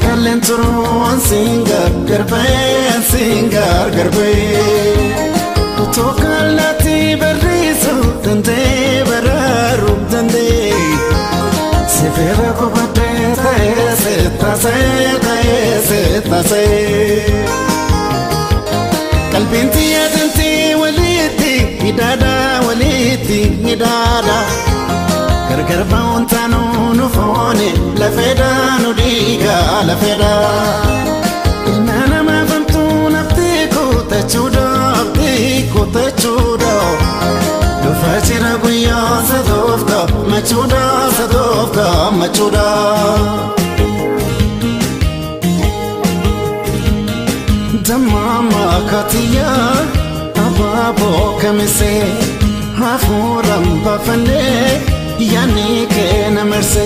Kalentron singer garbe Tokalati beriso dande bararu dande Severa ko bateta tase Kalbinti adanti waliti hidada Garba untano nufone la feda nudiga la feda Inana ma fantu naptiko tachuda Lo facira guya sadovka machuda Damama katiya ababo kamise hafuram bafane Yani ke na merse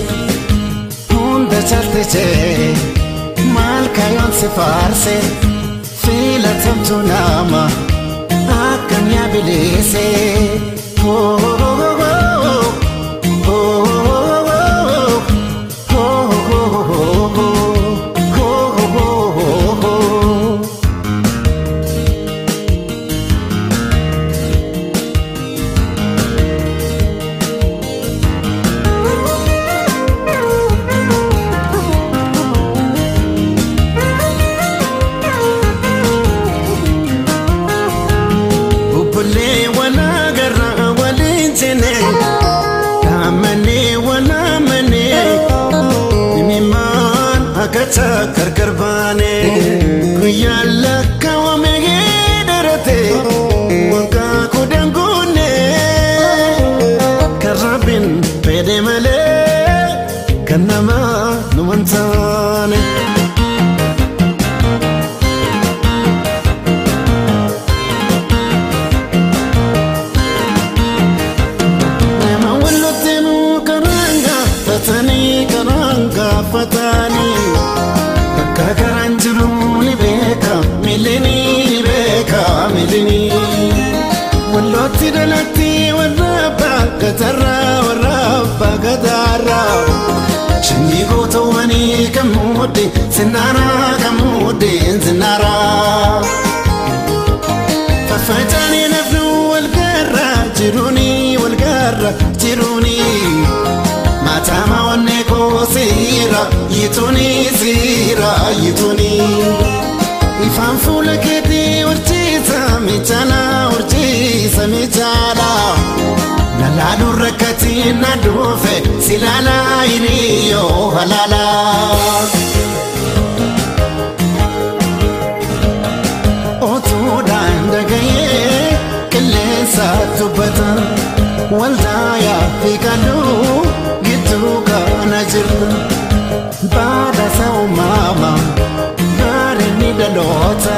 Hunda chalte che Mal kayon se farse Fila tamtu nama Akan ya bilese Oh oh oh oh Oh oh oh Akachakar karbane Kuyala kawame hidarate Waka kudangune Karabin pede male Kanama numantane Nema walotenu karanga Fatani karanga fatani Kakaranjuru ni beka milini Walloti dalati warraba gadara Shini goto wani kamudi zinara Fafajani nafnu walgarra jiruni Matama wanne ko sira yituni Ifan fula keti urchisa michala Nala durrakati nadufe silala iriyo halala Otuda ndagaye kilesa tubata Waldaya fikadu gituka najirta Bada sa mama Bada ni dalota